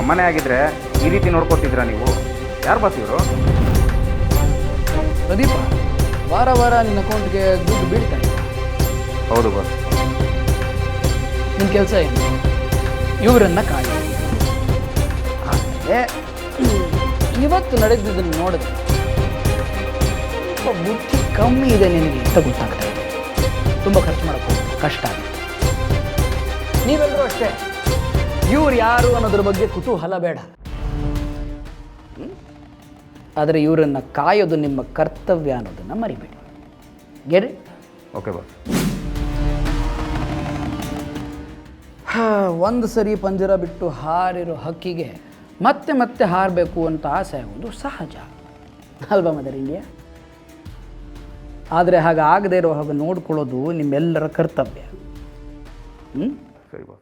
ನಮ್ಮನೆ ಆಗಿದ್ರೆ ಈ ರೀತಿ ನೋಡ್ಕೊತಿದ್ದೀರಾ ನೀವು? ಯಾರು ಬಾಸ್ ಇವರು? ಪ್ರದೀಪ, ವಾರ ವಾರ ನಿನ್ನ ಅಕೌಂಟ್ಗೆ ದುಡ್ಡು ಬೀಳ್ತಾ ಇದೆ. ಹೌದು ಬಾಸ್. ನಿಮ್ಮ ಕೆಲಸ ಏನು? ಇವರನ್ನು ಕಾಯಿ. ಆದರೆ ಇವತ್ತು ನಡೆದಿದ್ದನ್ನು ನೋಡಿದ್ರೆ ಸ್ವಲ್ಪ ಬುದ್ಧಿ ಕಮ್ಮಿ ಇದೆ ನಿನಗೆ ಅಂತ ಗೊತ್ತಾಗ್ತಾ ಇದೆ. ತುಂಬ ಖರ್ಚು ಮಾಡೋಕ್ಕೆ ಕಷ್ಟ ಆಗಿದೆ. ನೀವೆಲ್ಲರೂ ಅಷ್ಟೇ, ಇವ್ರು ಯಾರು ಅನ್ನೋದ್ರ ಬಗ್ಗೆ ಕುತೂಹಲ ಬೇಡ. ಆದರೆ ಇವರನ್ನು ಕಾಯೋದು ನಿಮ್ಮ ಕರ್ತವ್ಯ ಅನ್ನೋದನ್ನು ಮರಿಬೇಡಿ. ಗೆರೆ? Okay boss. ಒಂದು ಸರಿ ಪಂಜರ ಬಿಟ್ಟು ಹಾರಿರೋ ಹಕ್ಕಿಗೆ ಮತ್ತೆ ಮತ್ತೆ ಹಾರಬೇಕು ಅಂತ ಆಸೆ ಆಗೋದು ಸಹಜ ಅಲ್ವಾ ಮದರ್ ಇಂಡಿಯಾ? ಆದರೆ ಹಾಗೆ ಆಗದೇ ಇರೋ ಹಾಗೆ ನೋಡ್ಕೊಳ್ಳೋದು ನಿಮ್ಮೆಲ್ಲರ ಕರ್ತವ್ಯ. ಸರಿ ಬಾಸ್.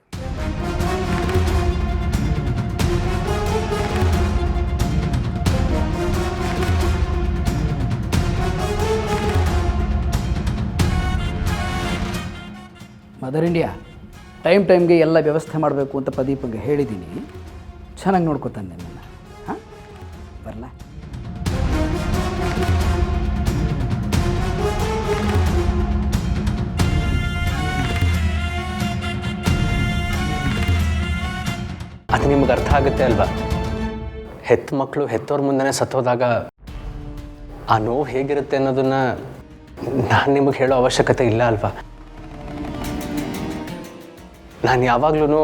ಮದರ್ ಇಂಡಿಯಾ, ಟೈಮ್ಗೆ ಎಲ್ಲ ವ್ಯವಸ್ಥೆ ಮಾಡಬೇಕು ಅಂತ ಪ್ರದೀಪ್ಗೆ ಹೇಳಿದ್ದೀನಿ. ಚೆನ್ನಾಗಿ ನೋಡ್ಕೊತಾನೆ ನಿಮ್ಮನ್ನು. ಹಾಂ, ಬರಲ್ಲ? ಅದು ನಿಮ್ಗೆ ಅರ್ಥ ಆಗುತ್ತೆ ಅಲ್ವಾ? ಹೆತ್ತ ಮಕ್ಕಳು ಹೆತ್ತವ್ರ ಮುಂದೆ ಸತ್ತೋದಾಗ ಆ ನೋವು ಹೇಗಿರುತ್ತೆ ಅನ್ನೋದನ್ನು ನಾನು ನಿಮಗೆ ಹೇಳೋ ಅವಶ್ಯಕತೆ ಇಲ್ಲ ಅಲ್ವಾ? ನಾನು ಯಾವಾಗಲೂ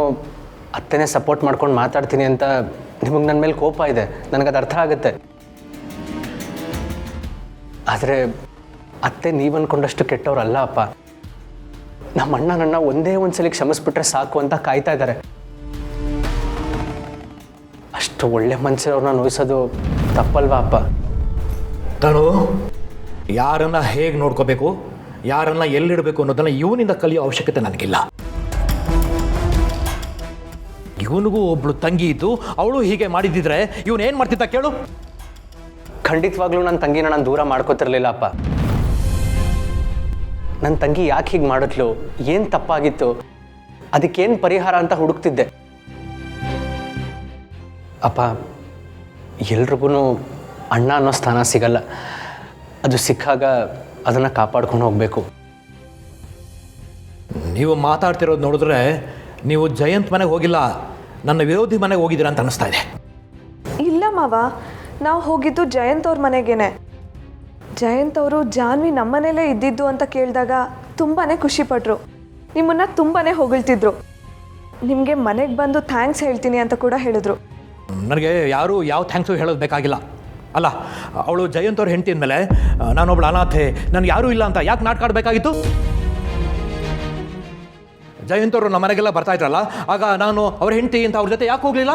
ಅತ್ತೆನೇ ಸಪೋರ್ಟ್ ಮಾಡ್ಕೊಂಡು ಮಾತಾಡ್ತೀನಿ ಅಂತ ನಿಮಗೆ ನನ್ನ ಮೇಲೆ ಕೋಪ ಇದೆ, ನನಗದು ಅರ್ಥ ಆಗುತ್ತೆ. ಆದರೆ ಅತ್ತೆ ನೀವು ಅಂದ್ಕೊಂಡಷ್ಟು ಕೆಟ್ಟವ್ರಲ್ಲ ಅಪ್ಪ. ನಮ್ಮ ಅಣ್ಣ ನನ್ನ ಒಂದೇ ಒಂದ್ಸಲಿ ಕ್ಷಮಿಸ್ಬಿಟ್ರೆ ಸಾಕು ಅಂತ ಕಾಯ್ತಾ ಇದ್ದಾರೆ. ಅಷ್ಟು ಒಳ್ಳೆ ಮನುಷ್ಯರವ್ರನ್ನ ನೋಯಿಸೋದು ತಪ್ಪಲ್ವಾ ಅಪ್ಪ? ತಾನು ಯಾರನ್ನ ಹೇಗೆ ನೋಡ್ಕೋಬೇಕು, ಯಾರನ್ನ ಎಲ್ಲಿಡಬೇಕು ಅನ್ನೋದನ್ನ ಇವನಿಂದ ಕಲಿಯೋ ಅವಶ್ಯಕತೆ ನನಗಿಲ್ಲ. ಇವನಿಗೂ ಒಬ್ಳು ತಂಗಿ ಇದ್ದು ಅವಳು ಹೀಗೆ ಮಾಡಿದ್ದಿದ್ರೆ ಇವನೇನು ಮಾಡ್ತಿದ್ದ ಕೇಳು? ಖಂಡಿತವಾಗ್ಲೂ ನನ್ನ ತಂಗಿನ ನಾನು ದೂರ ಮಾಡ್ಕೋತಿರ್ಲಿಲ್ಲ ಅಪ್ಪ. ನನ್ನ ತಂಗಿ ಯಾಕೆ ಹೀಗೆ ಮಾಡಿದ್ಲು, ಏನು ತಪ್ಪಾಗಿತ್ತು, ಅದಕ್ಕೇನು ಪರಿಹಾರ ಅಂತ ಹುಡುಕ್ತಿದ್ದೆ ಅಪ್ಪ. ಎಲ್ರಿಗೂ ಅಣ್ಣ ಅನ್ನೋ ಸ್ಥಾನ ಸಿಗಲ್ಲ. ಅದು ಸಿಕ್ಕಾಗ ಅದನ್ನು ಕಾಪಾಡ್ಕೊಂಡು ಹೋಗಬೇಕು. ನೀವು ಮಾತಾಡ್ತಿರೋದು ನೋಡಿದ್ರೆ ನೀವು ಜಯಂತ್ ಮನೆಗೆ ಹೋಗಿಲ್ಲ, ನನ್ನ ವಿರೋಧಿ ಮನೆಗೆ ಹೋಗಿದ್ದೀರಾ ಅಂತ ಅನ್ನಿಸ್ತಾ ಇದೆ. ಇಲ್ಲ ಮಾವ, ನಾವು ಹೋಗಿದ್ದು ಜಯಂತ್ ಅವ್ರ ಮನೆಗೇನೆ. ಜಯಂತ್ ಅವರು ಜಾನ್ವಿ ನಮ್ಮನೇಲೇ ಇದ್ದಿದ್ದು ಅಂತ ಕೇಳಿದಾಗ ತುಂಬಾ ಖುಷಿಪಟ್ರು. ನಿಮ್ಮನ್ನು ತುಂಬಾ ಹೊಗಳ್ತಿದ್ರು. ನಿಮಗೆ ಮನೆಗೆ ಬಂದು ಥ್ಯಾಂಕ್ಸ್ ಹೇಳ್ತೀನಿ ಅಂತ ಕೂಡ ಹೇಳಿದ್ರು. ನನಗೆ ಯಾರೂ ಯಾವ ಥ್ಯಾಂಕ್ಸು ಹೇಳೋದು ಬೇಕಾಗಿಲ್ಲ. ಅಲ್ಲ, ಅವಳು ಜಯಂತ್ ಅವ್ರ ಹೆಂಡತಿ ಅಂದಮೇಲೆ ನಾನೊಬ್ಳು ಅನಾಥೆ, ನನಗೆ ಯಾರೂ ಇಲ್ಲ ಅಂತ ಯಾಕೆ ನಾಟಕ ಆಡಬೇಕಾಗಿತ್ತು? ಜಯಂತ್ ಅವರು ನಮ್ಮ ಮನೆಗೆಲ್ಲ ಬರ್ತಾ ಇದ್ರಲ್ಲ, ಆಗ ನಾನು ಅವ್ರ ಹೆಂಡತಿ ಅಂತ ಅವ್ರ ಜೊತೆ ಯಾಕೆ ಹೋಗಲಿಲ್ಲ?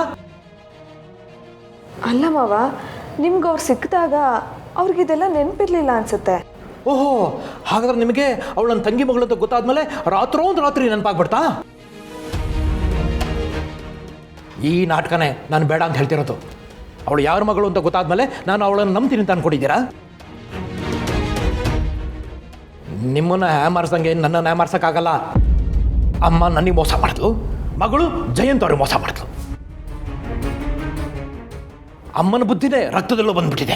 ಅಲ್ಲ ಮಾವ, ನಿಮ್ಗೆ ಅವ್ರು ಸಿಕ್ಕಿದಾಗ ಅವ್ರಿಗಿದೆಲ್ಲ ನೆನಪಿರ್ಲಿಲ್ಲ ಅನ್ಸುತ್ತೆ. ಓಹೋ, ಹಾಗಾದ್ರೆ ನಿಮಗೆ ಅವಳು ನನ್ನ ತಂಗಿ ಮಗಳು ಅಂತ ಗೊತ್ತಾದ್ಮೇಲೆ ರಾತ್ರಿ ನೆನಪಾಗ್ಬಿಡ್ತಾ? ಈ ನಾಟಕನೇ ನಾನು ಬೇಡ ಅಂತ ಹೇಳ್ತಿರೋದು. ಅವಳು ಯಾರ ಮಗಳು ಅಂತ ಗೊತ್ತಾದ್ಮೇಲೆ ನಾನು ಅವಳನ್ನು ನಂಬ್ತೀನಿ ಅಂತ ಅನ್ಕೊಂಡಿದ್ದೀರಾ? ನಿಮ್ಮನ್ನು ಹ್ಯಾಮಾರ್ಸಂಗೆ ನನ್ನನ್ನು ಹ್ಯಾಮಾರ್ಸಕ್ಕಾಗಲ್ಲ. ಅಮ್ಮ ನನಗೆ ಮೋಸ ಮಾಡಿದ್ಲು, ಮಗಳು ಜಯಂತ್ ಅವ್ರಿಗೆ ಮೋಸ ಮಾಡಿದ್ಲು. ಅಮ್ಮನ ಬುದ್ಧಿನೇ ರಕ್ತದಲ್ಲೂ ಬಂದ್ಬಿಟ್ಟಿದೆ.